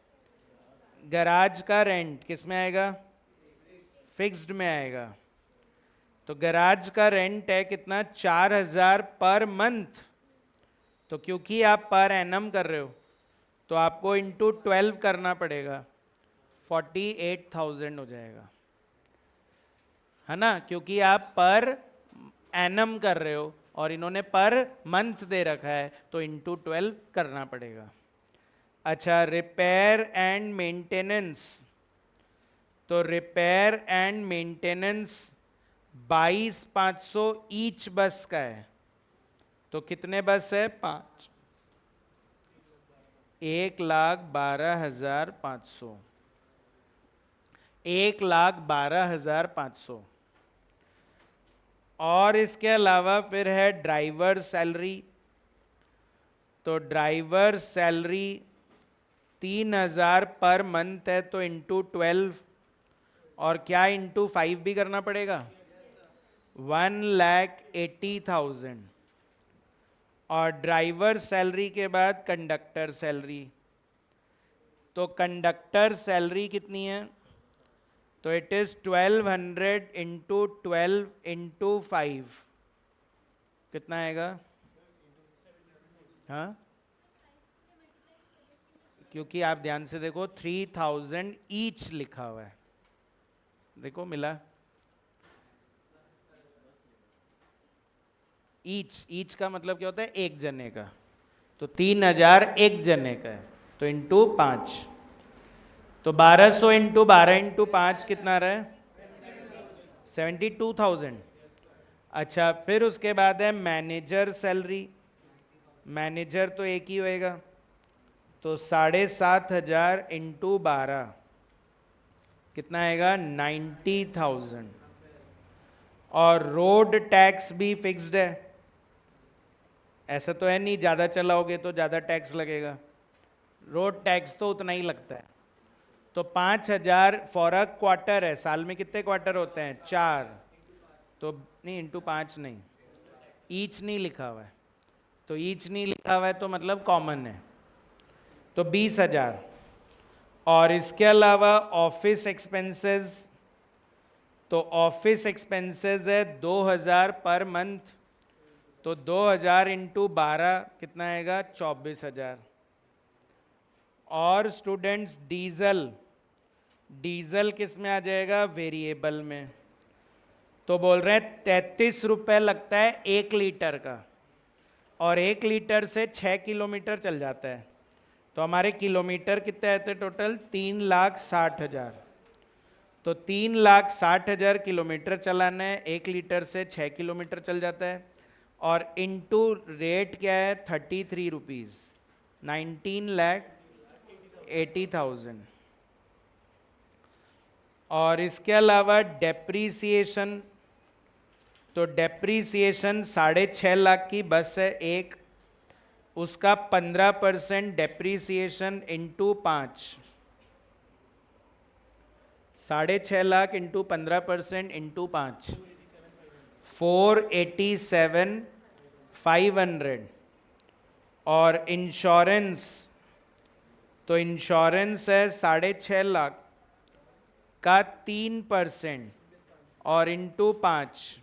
गैराज का रेंट किस में आएगा, फिक्स्ड में आएगा। तो गैराज का रेंट है कितना, 4,000 पर मंथ। तो क्योंकि आप पर एनम कर रहे हो तो आपको इंटू 12 करना पड़ेगा, 48,000 हो जाएगा, है ना, क्योंकि आप पर एनम कर रहे हो और इन्होंने पर मंथ दे रखा है, तो इंटू 12 करना पड़ेगा। अच्छा, रिपेयर एंड मेंटेनेंस, तो रिपेयर एंड मेंटेनेंस 22,500 ईच बस का है। तो कितने बस है, 5, 1,12,500, 1,12,500। और इसके अलावा फिर है ड्राइवर सैलरी। तो ड्राइवर सैलरी 3,000 पर मंथ है तो इंटू 12, और क्या इंटू 5 भी करना पड़ेगा, 1,80,000। और ड्राइवर सैलरी के बाद कंडक्टर सैलरी, तो कंडक्टर सैलरी कितनी है, तो इट इज 1200 इंटू 12 इंटू 5, कितना आएगा, हाँ क्योंकि आप ध्यान से देखो 3,000 ईच लिखा हुआ है, देखो मिला, ईच का मतलब क्या होता है, एक जने का, तो 3,000 एक जने का है, तो इंटू 5, तो 1200 इंटू 12 इंटू 5 कितना रहा है, 72,000। अच्छा, फिर उसके बाद है मैनेजर सैलरी, मैनेजर तो एक ही होएगा, तो 7,500 इंटू 12 कितना आएगा, 90,000। और रोड टैक्स भी फिक्स्ड है, ऐसा तो है नहीं ज़्यादा चलाओगे तो ज़्यादा टैक्स लगेगा, रोड टैक्स तो उतना ही लगता है, तो 5,000 फॉर अ क्वार्टर है, साल में कितने क्वार्टर होते हैं, 4, तो नहीं इंटू 5 नहीं, ईच नहीं लिखा हुआ है, तो ईच नहीं लिखा हुआ है तो मतलब कॉमन है, तो 20,000। और इसके अलावा ऑफिस एक्सपेंसेस, तो ऑफिस एक्सपेंसेस है 2,000 पर मंथ, तो 2,000 इंटू 12 कितना आएगा, 24,000। और स्टूडेंट्स डीजल, डीजल किस में आ जाएगा, वेरिएबल में, तो बोल रहे हैं 33 रुपए लगता है 1 लीटर का, और 1 लीटर से 6 किलोमीटर चल जाता है, तो हमारे किलोमीटर कितने आते टोटल, 3,60,000, तो 3,60,000 किलोमीटर चलाना है, 1 लीटर से 6 किलोमीटर चल जाता है, और इनटू रेट क्या है, 33 रुपीज़, 19,80,000। और इसके अलावा डेप्रीसिएशन, तो डेप्रीसिएशन 6.5 लाख की बस है एक, उसका 15% depreciation into 5, 6.5 lakh into 15% into 5, 487,500। और इंश्योरेंस, तो इंश्योरेंस है 6.5 लाख का 3% और इंटू 5,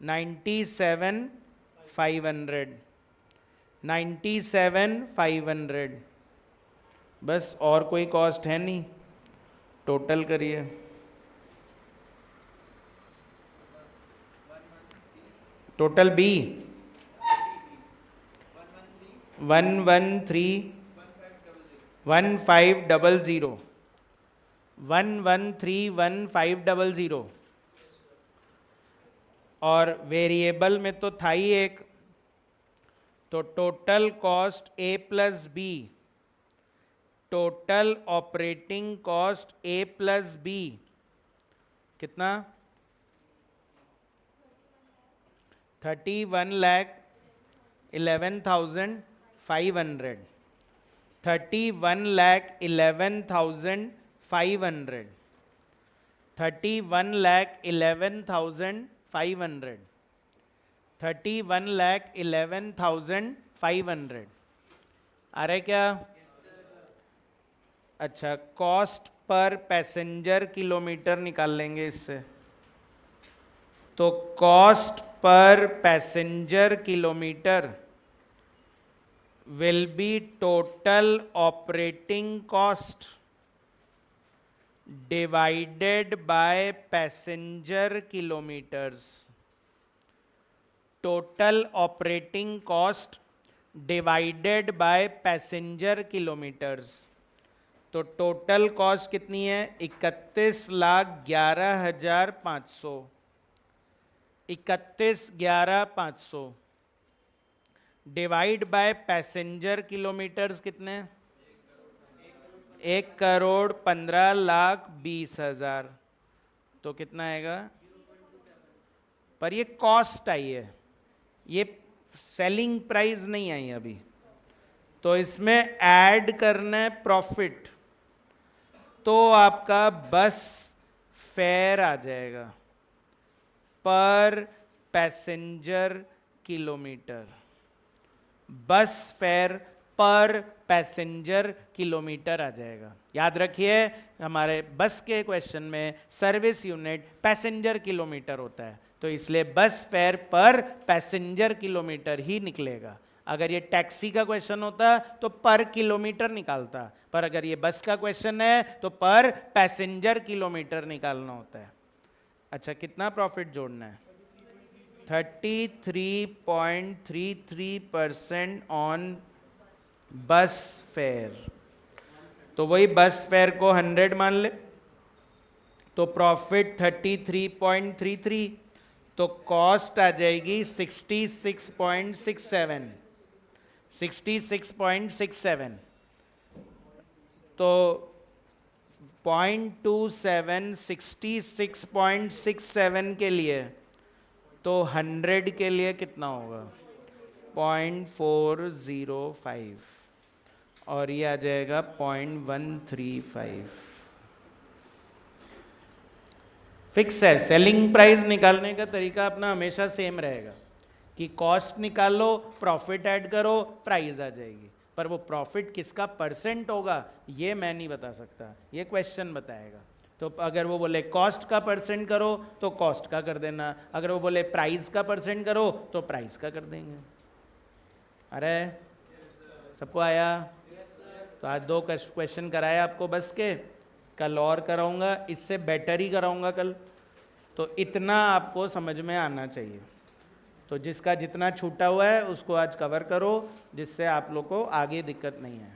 97,500, 97,500, बस और कोई कॉस्ट है नहीं, टोटल करिए, टोटल बी 113,1500, 113,1500। और वेरिएबल में तो था ही एक, तो total cost A plus B, total operating cost A plus B कितना, 31,11,500, 31,11,500, 31,11,500, 31,11,500 आ रहा है क्या, अच्छा कॉस्ट पर पैसेंजर किलोमीटर निकाल लेंगे इससे, तो cost per passenger kilometre will be total operating cost divided by passenger kilometers, total operating cost divided by passenger kilometers, तो टोटल कॉस्ट कितनी है, 31,11,500, 31,11,500 डिवाइड बाय पैसेंजर किलोमीटर्स कितने, 1,15,20,000, तो कितना आएगा, पर ये कॉस्ट आई है, ये सेलिंग प्राइस नहीं आई अभी, तो इसमें ऐड करना है प्रॉफिट, तो आपका बस फेयर आ जाएगा पर पैसेंजर किलोमीटर। बस फेयर पर पैसेंजर किलोमीटर आ जाएगा। याद रखिए हमारे बस के क्वेश्चन में सर्विस यूनिट पैसेंजर किलोमीटर होता है, तो इसलिए बस फेयर पर पैसेंजर किलोमीटर ही निकलेगा। अगर ये टैक्सी का क्वेश्चन होता तो पर किलोमीटर निकालता, पर अगर ये बस का क्वेश्चन है तो पर पैसेंजर किलोमीटर निकालना होता है। अच्छा, कितना प्रॉफिट जोड़ना है? 33.33% ऑन बस फेयर। तो वही बस फेयर को 100 मान ले, तो प्रॉफिट 33.33, तो कॉस्ट आ जाएगी 66.67। 66.67 तो 0.27 66.67 के लिए, तो 100 के लिए कितना होगा? 0.405 और ये आ जाएगा 0.135। फिक्स है। सेलिंग प्राइस निकालने का तरीका अपना हमेशा सेम रहेगा कि कॉस्ट निकालो, प्रॉफिट ऐड करो, प्राइस आ जाएगी। पर वो प्रॉफिट किसका परसेंट होगा ये मैं नहीं बता सकता, ये क्वेश्चन बताएगा। तो अगर वो बोले कॉस्ट का परसेंट करो तो कॉस्ट का कर देना, अगर वो बोले प्राइस का परसेंट करो तो प्राइस का कर देंगे। अरे सबको आया? तो आज 2 क्वेश्चन कराए आपको बस के, कल और कराऊंगा, इससे बेटर ही कराऊंगा कल। तो इतना आपको समझ में आना चाहिए। तो जिसका जितना छूटा हुआ है उसको आज कवर करो, जिससे आप लोग को आगे दिक्कत नहीं है।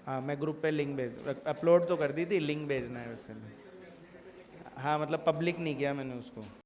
हाँ, मैं ग्रुप पे लिंक अपलोड तो कर दी थी, लिंक भेजना है वैसे। हाँ मतलब पब्लिक नहीं किया मैंने उसको।